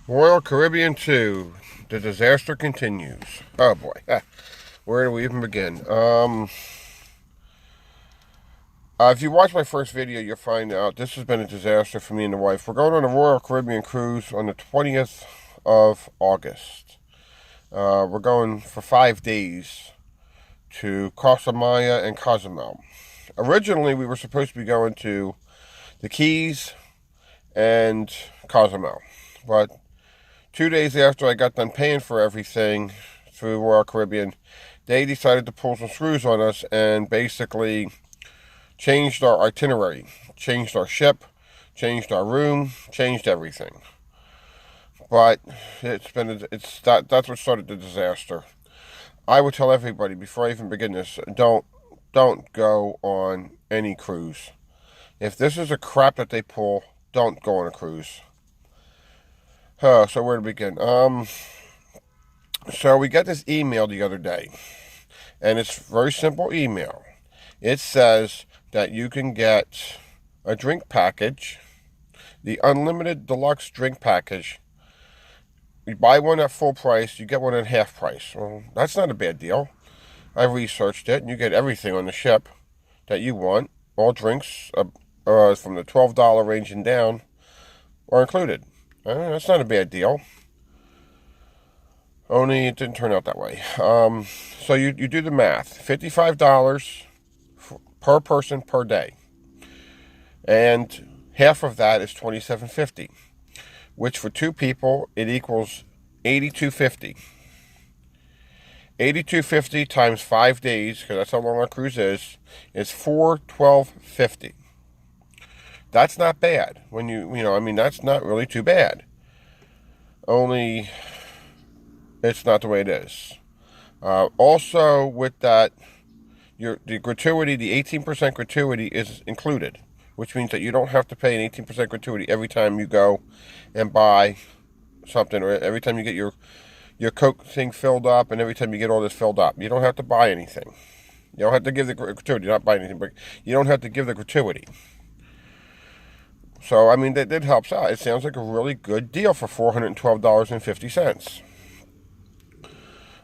Royal Caribbean 2, the disaster continues. Oh boy, where do we even begin? If you watch my first video, you'll find out this has been a disaster for me and the wife. We're going on a Royal Caribbean cruise on the 20th of August. We're going for 5 days to Costa Maya and Cozumel. Originally, we were supposed to be going to the Keys and Cozumel, but 2 days after I got done paying for everything through Royal Caribbean, they decided to pull some screws on us and basically changed our itinerary, changed our ship, changed our room, changed everything. But that's what started the disaster. I would tell everybody before I even begin this, don't go on any cruise. If this is a crap that they pull, don't go on a cruise. So where to begin? So we got this email the other day, and it's a very simple email. It says that you can get a drink package, the unlimited deluxe drink package. You buy one at full price, you get one at half price. Well, that's not a bad deal. I researched it, and you get everything on the ship that you want. All drinks from the $12 range and down are included. That's not a bad deal. Only it didn't turn out that way. So you do the math. $55 per person per day. And half of that is $27.50, which for two people, it equals $82.50. $82.50 times 5 days, because that's how long our cruise is $412.50. That's not bad. That's not really too bad. Only it's not the way it is. Also, with that, the gratuity, the 18% gratuity is included, which means that you don't have to pay an 18% gratuity every time you go and buy something, or every time you get your Coke thing filled up, and every time you get all this filled up. You don't have to buy anything. You don't have to give the gratuity, not buy anything, but you don't have to give the gratuity. So, that helps out. It sounds like a really good deal for $412.50.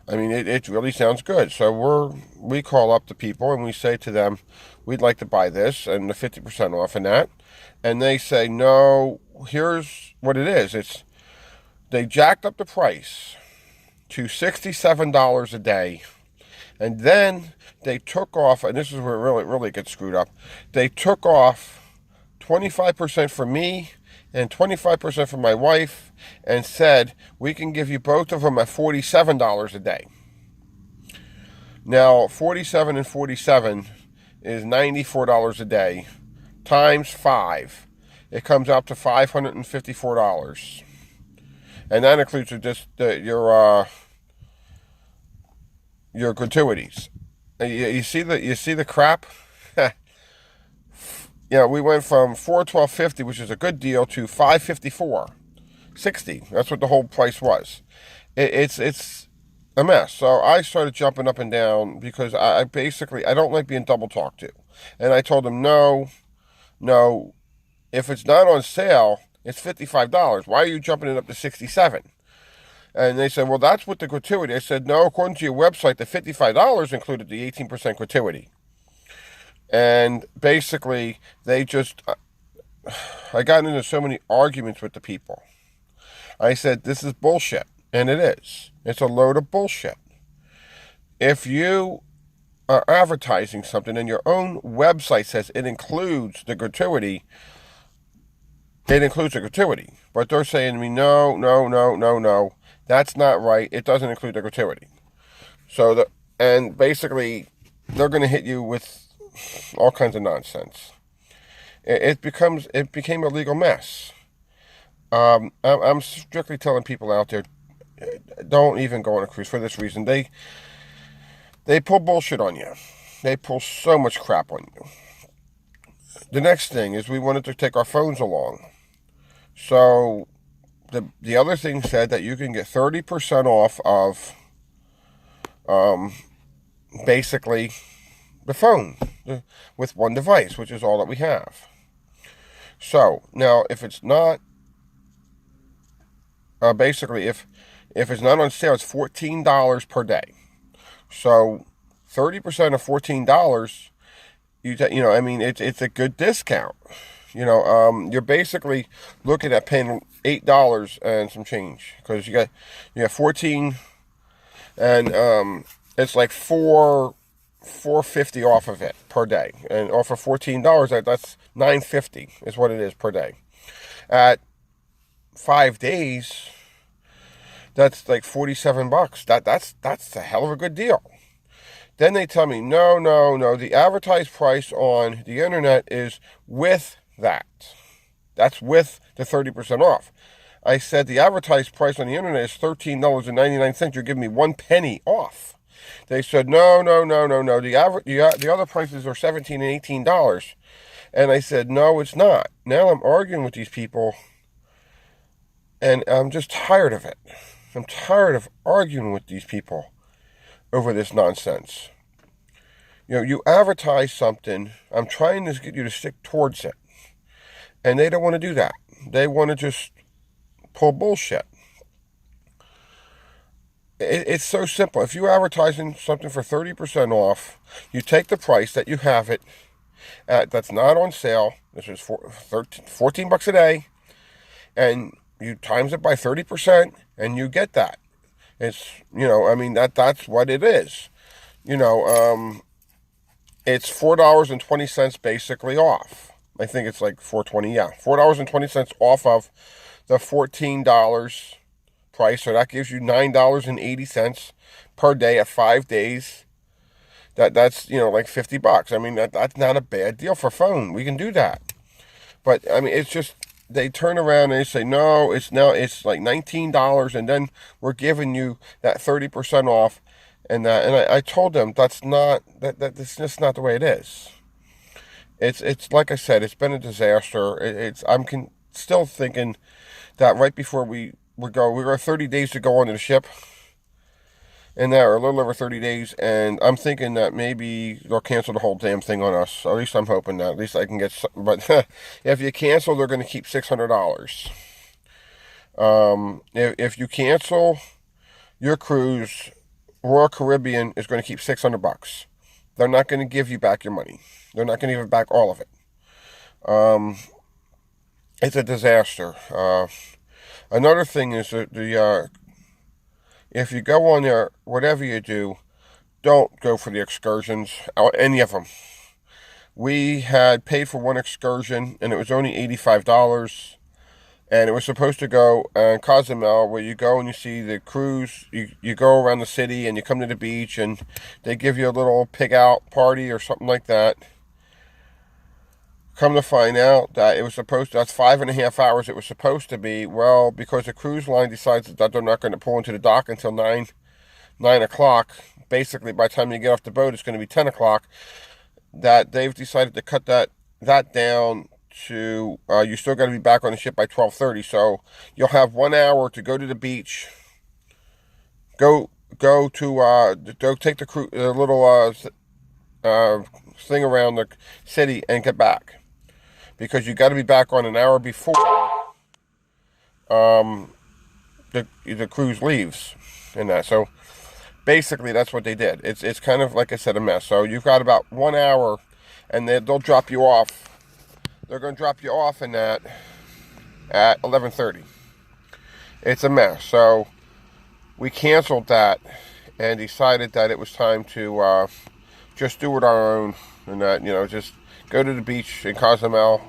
It really sounds good. So we call up the people and we say to them, we'd like to buy this and the 50% off and that. And they say, no, here's what it is. They jacked up the price to $67 a day. And then they took off, and this is where it really gets screwed up. They took off 25% for me and 25% for my wife, and said, we can give you both of them at $47 a day. Now, 47 and 47 is $94 a day, times 5. It comes out to $554. And that includes your gratuities. You see the crap? We went from $412.50, which is a good deal, to $554.60. That's what the whole price was. It's a mess. So I started jumping up and down because I don't like being double talked to. And I told them, no, if it's not on sale, it's $55. Why are you jumping it up to $67? And they said, well, that's with the gratuity. I said, no, according to your website, the $55 included the 18% gratuity. And basically, I got into so many arguments with the people. I said, this is bullshit. And it is. It's a load of bullshit. If you are advertising something and your own website says it includes the gratuity, it includes the gratuity. But they're saying to me, no. That's not right. It doesn't include the gratuity. And basically, they're going to hit you with all kinds of nonsense. It became a legal mess. I'm strictly telling people out there, don't even go on a cruise for this reason. They pull bullshit on you. They pull so much crap on you. The next thing is we wanted to take our phones along. So the other thing said that you can get 30% off of basically the phone with one device, which is all that we have. So now, if it's not basically, if it's not on sale, it's $14 per day. So 30% of $14, I mean, it's a good discount. You're basically looking at paying $8 and some change, because you got 14, and it's like $4.50 off of it per day, and off of $14, that's $9.50 is what it is per day. At 5 days, that's like $47. That's a hell of a good deal. Then they tell me, no, no, no, the advertised price on the internet is with that. That's with the 30% off. I said the advertised price on the internet is $13.99. You're giving me 1 penny off. They said, no, no, no, no, no. The other prices are $17 and $18. And I said, no, it's not. Now I'm arguing with these people, and I'm just tired of it. I'm tired of arguing with these people over this nonsense. You advertise something. I'm trying to get you to stick towards it, and they don't want to do that. They want to just pull bullshit. It's so simple. If you're advertising something for 30% off, you take the price that you have it at, that's not on sale, which is $14 a day, and you times it by 30%, and you get that. It's, I mean, that's what it is. It's $4.20 basically off. I think it's like $4.20, yeah. $4.20 off of the $14 price. So that gives you $9.80 per day at 5 days. That's like $50. I mean, that's not a bad deal for phone. We can do that. But I mean, it's just, they turn around and they say, no, it's like $19, and then we're giving you that 30% off. And I told them that's just not the way it is. It's like I said, it's been a disaster. I'm still thinking that right before we got 30 days to go onto the ship, and now we're a little over 30 days, and I'm thinking that maybe they'll cancel the whole damn thing on us. At least I'm hoping that. At least I can get something. But if you cancel, they're going to keep $600. If you cancel your cruise, Royal Caribbean is going to keep $600. They're not going to give you back your money. They're not going to give back all of it. It's a disaster. Another thing is that if you go on there, whatever you do, don't go for the excursions, any of them. We had paid for one excursion, and it was only $85. And it was supposed to go in Cozumel, where you go and you see the cruise. You go around the city and you come to the beach, and they give you a little pig out party or something like that. Come to find out that that's 5.5 hours it was supposed to be. Well, because the cruise line decides that they're not going to pull into the dock until 9 o'clock. Basically, by the time you get off the boat, it's going to be 10 o'clock. That they've decided to cut that down to you still got to be back on the ship by 12:30. So you'll have 1 hour to go to the beach, go take the little thing around the city, and get back, because you got to be back on an hour before the cruise leaves, and that. So basically, that's what they did. It's kind of, like I said, a mess. So you've got about 1 hour, and they'll drop you off. They're going to drop you off in that at 11:30. It's a mess. So we canceled that and decided that it was time to just do it our own, and that, just go to the beach in Cozumel,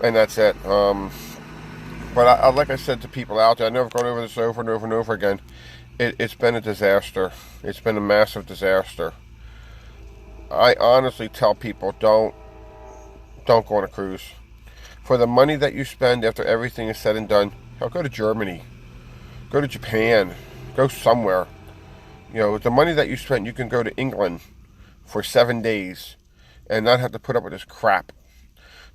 and that's it. But I, like I said to people out there, I know I've gone over this over and over and over again. It's been a disaster. It's been a massive disaster. I honestly tell people, don't go on a cruise. For the money that you spend after everything is said and done, go to Germany, go to Japan, go somewhere. The money that you spent, you can go to England for 7 days and not have to put up with this crap.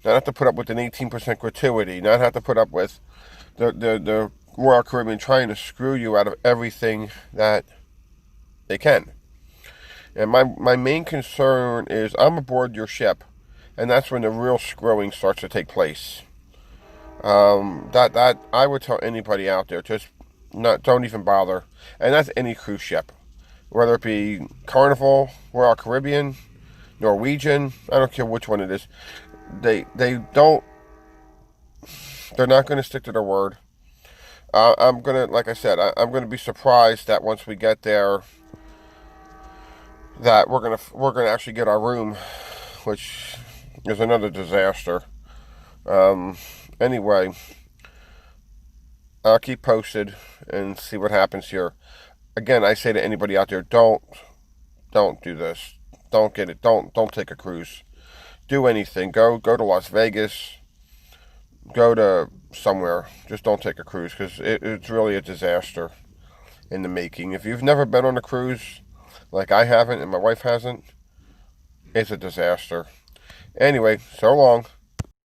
Not have to put up with an 18% gratuity. Not have to put up with the Royal Caribbean trying to screw you out of everything that they can. And my main concern is I'm aboard your ship, and that's when the real screwing starts to take place. That I would tell anybody out there, just not don't even bother, and that's any cruise ship, whether it be Carnival, Royal Caribbean, Norwegian. I don't care which one it is. They don't. They're not going to stick to their word. I'm gonna, like I said, I'm gonna be surprised that once we get there, that we're gonna actually get our room, which is another disaster. Um, anyway, I'll keep posted and see what happens here. Again, I say to anybody out there, don't do this. Don't get it. Don't take a cruise. Do anything. Go to Las Vegas. Go to somewhere. Just don't take a cruise because it's really a disaster in the making. If you've never been on a cruise, like I haven't and my wife hasn't, it's a disaster. Anyway, so long.